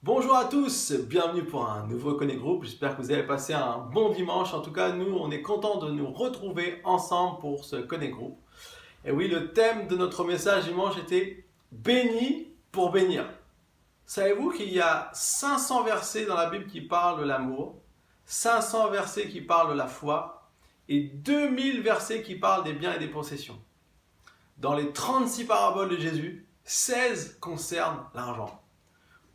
Bonjour à tous, bienvenue pour un nouveau Connect Group. J'espère que vous avez passé un bon dimanche. En tout cas, nous, on est contents de nous retrouver ensemble pour ce Connect Group. Et oui, le thème de notre message dimanche était béni pour bénir. Savez-vous qu'il y a 500 versets dans la Bible qui parlent de l'amour, 500 versets qui parlent de la foi et 2000 versets qui parlent des biens et des possessions. Dans les 36 paraboles de Jésus, 16 concernent l'argent.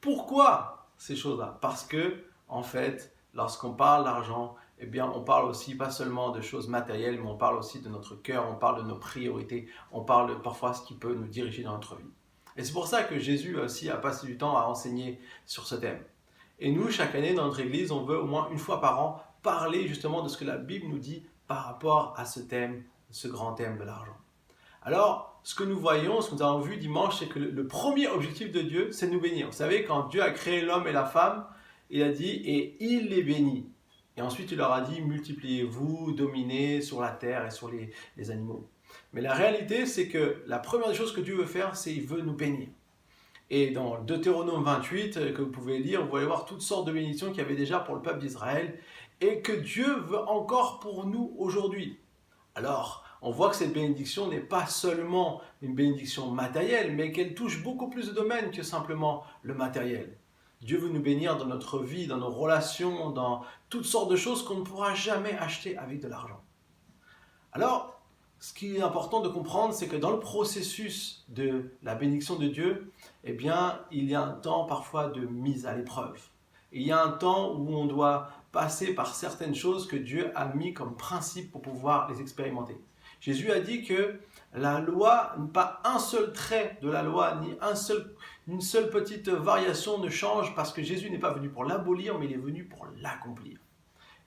Pourquoi ces choses-là? Parce que, en fait, lorsqu'on parle d'argent, eh bien, on parle aussi pas seulement de choses matérielles, mais on parle aussi de notre cœur, on parle de nos priorités, on parle parfois de ce qui peut nous diriger dans notre vie. Et c'est pour ça que Jésus aussi a passé du temps à enseigner sur ce thème. Et nous, chaque année, dans notre église, on veut au moins une fois par an parler justement de ce que la Bible nous dit par rapport à ce thème, ce grand thème de l'argent. Alors, ce que nous voyons, ce que nous avons vu dimanche, c'est que le premier objectif de Dieu, c'est de nous bénir. Vous savez, quand Dieu a créé l'homme et la femme, il a dit « et il les bénit ». Et ensuite, il leur a dit « multipliez-vous, dominez sur la terre et sur les animaux ». Mais la réalité, c'est que la première chose que Dieu veut faire, c'est qu'il veut nous bénir. Et dans Deutéronome 28, que vous pouvez lire, vous allez voir toutes sortes de bénédictions qu'il y avait déjà pour le peuple d'Israël et que Dieu veut encore pour nous aujourd'hui. Alors, on voit que cette bénédiction n'est pas seulement une bénédiction matérielle, mais qu'elle touche beaucoup plus de domaines que simplement le matériel. Dieu veut nous bénir dans notre vie, dans nos relations, dans toutes sortes de choses qu'on ne pourra jamais acheter avec de l'argent. Alors, ce qui est important de comprendre, c'est que dans le processus de la bénédiction de Dieu, eh bien, il y a un temps parfois de mise à l'épreuve. Il y a un temps où on doit passer par certaines choses que Dieu a mis comme principe pour pouvoir les expérimenter. Jésus a dit que la loi, pas un seul trait de la loi, ni une seule petite variation ne change parce que Jésus n'est pas venu pour l'abolir, mais il est venu pour l'accomplir.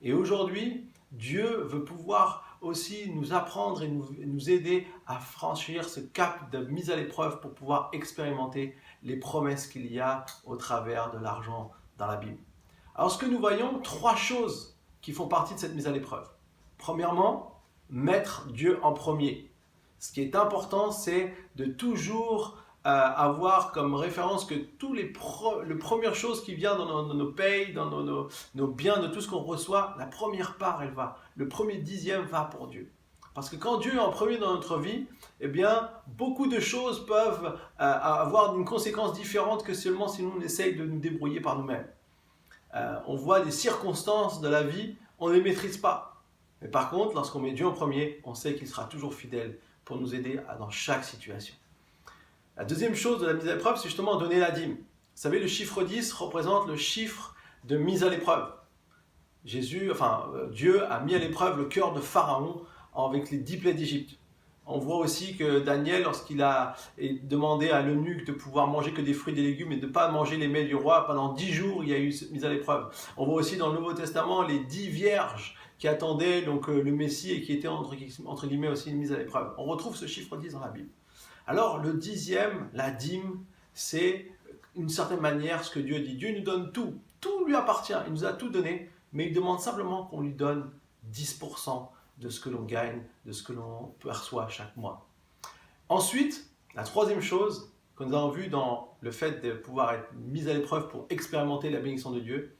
Et aujourd'hui, Dieu veut pouvoir aussi nous apprendre et nous aider à franchir ce cap de mise à l'épreuve pour pouvoir expérimenter les promesses qu'il y a au travers de l'argent dans la Bible. Alors ce que nous voyons, 3 choses qui font partie de cette mise à l'épreuve. Premièrement, mettre Dieu en premier. Ce qui est important, c'est de toujours avoir comme référence que les premières choses qui viennent dans nos payes, dans nos biens, de tout ce qu'on reçoit, la première part, elle va. Le premier dixième va pour Dieu. Parce que quand Dieu est en premier dans notre vie, eh bien, beaucoup de choses peuvent avoir une conséquence différente que seulement si nous on essaye de nous débrouiller par nous-mêmes. On voit des circonstances de la vie, on ne les maîtrise pas. Mais par contre, lorsqu'on met Dieu en premier, on sait qu'il sera toujours fidèle pour nous aider dans chaque situation. La deuxième chose de la mise à l'épreuve, c'est justement donner la dîme. Vous savez, le chiffre 10 représente le chiffre de mise à l'épreuve. Dieu a mis à l'épreuve le cœur de Pharaon avec les 10 plaies d'Égypte. On voit aussi que Daniel, lorsqu'il a demandé à l'eunuque de pouvoir manger que des fruits et des légumes et de ne pas manger les mets du roi, pendant 10 jours, il y a eu cette mise à l'épreuve. On voit aussi dans le Nouveau Testament les 10 vierges qui attendaient donc le Messie et qui étaient entre guillemets aussi une mise à l'épreuve. On retrouve ce chiffre 10 dans la Bible. Alors le dixième, la dîme, c'est d'une certaine manière ce que Dieu dit. Dieu nous donne tout, tout lui appartient, il nous a tout donné, mais il demande simplement qu'on lui donne 10% de ce que l'on gagne, de ce que l'on perçoit chaque mois. Ensuite, la troisième chose que nous avons vu dans le fait de pouvoir être mis à l'épreuve pour expérimenter la bénédiction de Dieu,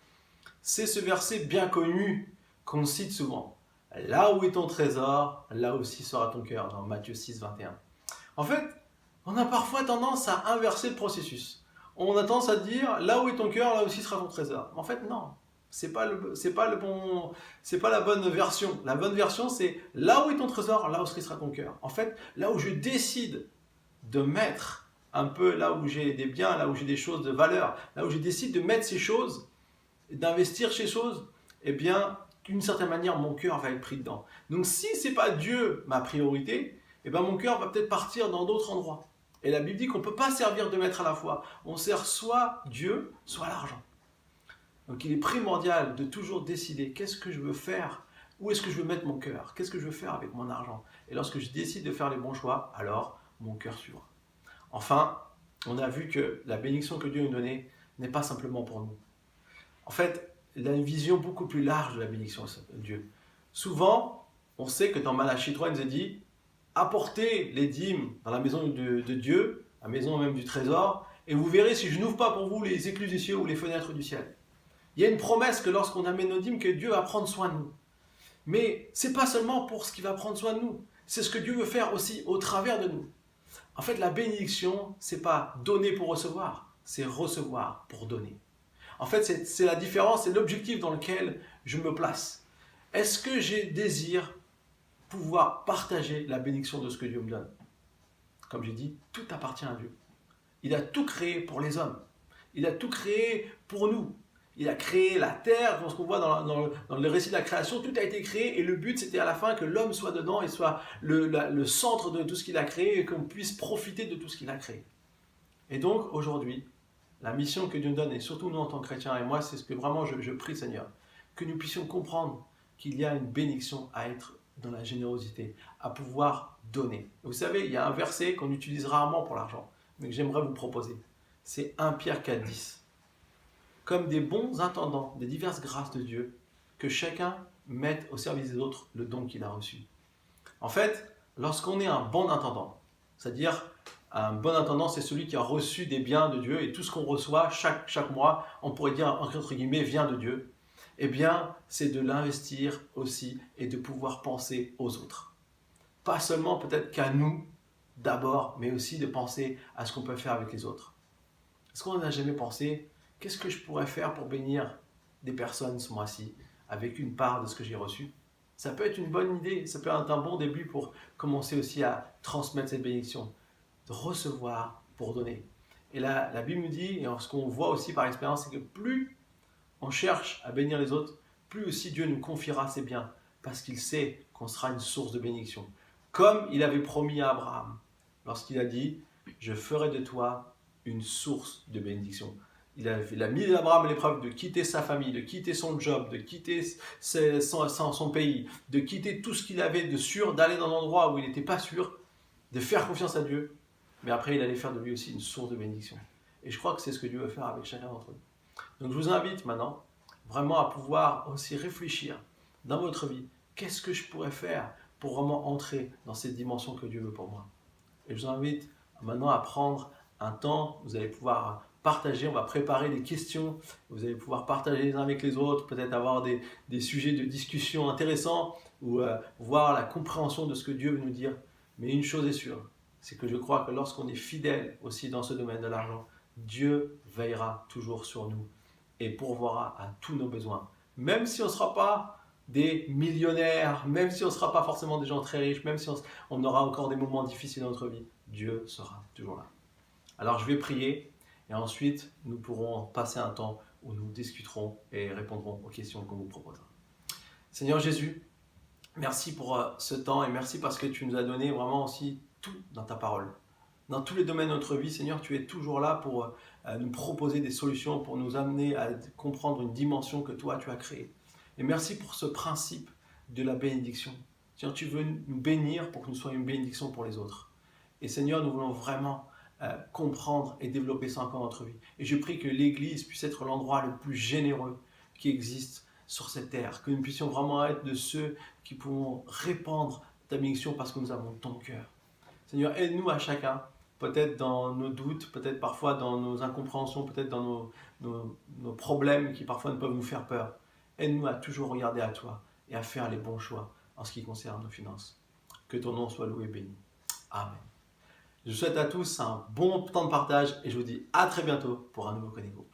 c'est ce verset bien connu qu'on cite souvent. Là où est ton trésor, là aussi sera ton cœur, dans Matthieu 6, 21. En fait, on a parfois tendance à inverser le processus. On a tendance à dire, là où est ton cœur, là aussi sera ton trésor. En fait, non. C'est pas la bonne version. La bonne version, c'est là où est ton trésor, là où sera ton cœur. En fait, là où je décide de mettre un peu, là où j'ai des biens, là où j'ai des choses de valeur, là où je décide de mettre ces choses, d'investir ces choses, eh bien, d'une certaine manière, mon cœur va être pris dedans. Donc, si c'est pas Dieu ma priorité, eh bien, mon cœur va peut-être partir dans d'autres endroits. Et la Bible dit qu'on ne peut pas servir de maître à la fois. On sert soit Dieu, soit l'argent. Donc il est primordial de toujours décider qu'est-ce que je veux faire, où est-ce que je veux mettre mon cœur, qu'est-ce que je veux faire avec mon argent. Et lorsque je décide de faire les bons choix, alors mon cœur suivra. Enfin, on a vu que la bénédiction que Dieu nous donnait n'est pas simplement pour nous. En fait, il a une vision beaucoup plus large de la bénédiction de Dieu. Souvent, on sait que dans Malachie 3, il nous est dit « Apportez les dîmes dans la maison de Dieu, la maison même du trésor, et vous verrez si je n'ouvre pas pour vous les écluses du ciel ou les fenêtres du ciel. Il y a une promesse que lorsqu'on amène nos dîmes, que Dieu va prendre soin de nous. Mais ce n'est pas seulement pour ce qu'il va prendre soin de nous, c'est ce que Dieu veut faire aussi au travers de nous. En fait, la bénédiction, ce n'est pas donner pour recevoir, c'est recevoir pour donner. En fait, c'est la différence, c'est l'objectif dans lequel je me place. Est-ce que j'ai désir pouvoir partager la bénédiction de ce que Dieu me donne? Comme j'ai dit, tout appartient à Dieu. Il a tout créé pour les hommes. Il a tout créé pour nous. Il a créé la terre, ce qu'on voit dans le récit de la création, tout a été créé et le but c'était à la fin que l'homme soit dedans et soit le centre de tout ce qu'il a créé et qu'on puisse profiter de tout ce qu'il a créé. Et donc aujourd'hui, la mission que Dieu nous donne, et surtout nous en tant que chrétiens, et moi c'est ce que vraiment je prie Seigneur, que nous puissions comprendre qu'il y a une bénédiction à être dans la générosité, à pouvoir donner. Vous savez, il y a un verset qu'on utilise rarement pour l'argent, mais que j'aimerais vous proposer. C'est 1 Pierre 4,10. Comme des bons intendants des diverses grâces de Dieu, que chacun mette au service des autres le don qu'il a reçu. En fait, lorsqu'on est un bon intendant, c'est-à-dire un bon intendant, c'est celui qui a reçu des biens de Dieu, et tout ce qu'on reçoit chaque mois, on pourrait dire entre guillemets, vient de Dieu, eh bien, c'est de l'investir aussi et de pouvoir penser aux autres. Pas seulement peut-être qu'à nous, d'abord, mais aussi de penser à ce qu'on peut faire avec les autres. Est-ce qu'on n'a jamais pensé, qu'est-ce que je pourrais faire pour bénir des personnes ce mois-ci, avec une part de ce que j'ai reçu? Ça peut être une bonne idée, ça peut être un bon début pour commencer aussi à transmettre cette bénédiction, de recevoir pour donner. Et là, la Bible nous dit, et ce qu'on voit aussi par expérience, c'est que plus on cherche à bénir les autres, plus aussi Dieu nous confiera ses biens, parce qu'il sait qu'on sera une source de bénédiction. Comme il avait promis à Abraham, lorsqu'il a dit « Je ferai de toi une source de bénédiction ». Il a mis Abraham à l'épreuve de quitter sa famille, de quitter son job, de quitter son pays, de quitter tout ce qu'il avait de sûr, d'aller dans un endroit où il n'était pas sûr, de faire confiance à Dieu. Mais après, il allait faire de lui aussi une source de bénédiction. Et je crois que c'est ce que Dieu veut faire avec chacun d'entre nous. Donc je vous invite maintenant vraiment à pouvoir aussi réfléchir dans votre vie. Qu'est-ce que je pourrais faire pour vraiment entrer dans cette dimension que Dieu veut pour moi? Et je vous invite maintenant à prendre un temps, vous allez pouvoir partager, on va préparer des questions, vous allez pouvoir partager les uns avec les autres, peut-être avoir des sujets de discussion intéressants ou voir la compréhension de ce que Dieu veut nous dire. Mais une chose est sûre, c'est que je crois que lorsqu'on est fidèle aussi dans ce domaine de l'argent, Dieu veillera toujours sur nous et pourvoira à tous nos besoins. Même si on ne sera pas des millionnaires, même si on ne sera pas forcément des gens très riches, même si on aura encore des moments difficiles dans notre vie, Dieu sera toujours là. Alors je vais prier et ensuite nous pourrons passer un temps où nous discuterons et répondrons aux questions qu'on vous proposera. Seigneur Jésus, merci pour ce temps et merci parce que tu nous as donné vraiment aussi tout dans ta parole. Dans tous les domaines de notre vie, Seigneur, tu es toujours là pour nous proposer des solutions, pour nous amener à comprendre une dimension que toi tu as créée. Et merci pour ce principe de la bénédiction. Seigneur, tu veux nous bénir pour que nous soyons une bénédiction pour les autres. Et Seigneur, nous voulons vraiment comprendre et développer ça encore dans notre vie. Et je prie que l'Église puisse être l'endroit le plus généreux qui existe sur cette terre. Que nous puissions vraiment être de ceux qui pourront répandre ta bénédiction parce que nous avons ton cœur. Seigneur, aide-nous à chacun, peut-être dans nos doutes, peut-être parfois dans nos incompréhensions, peut-être dans nos problèmes qui parfois ne peuvent nous faire peur. Aide-nous à toujours regarder à toi et à faire les bons choix en ce qui concerne nos finances. Que ton nom soit loué et béni. Amen. Je vous souhaite à tous un bon temps de partage et je vous dis à très bientôt pour un nouveau Connect Group.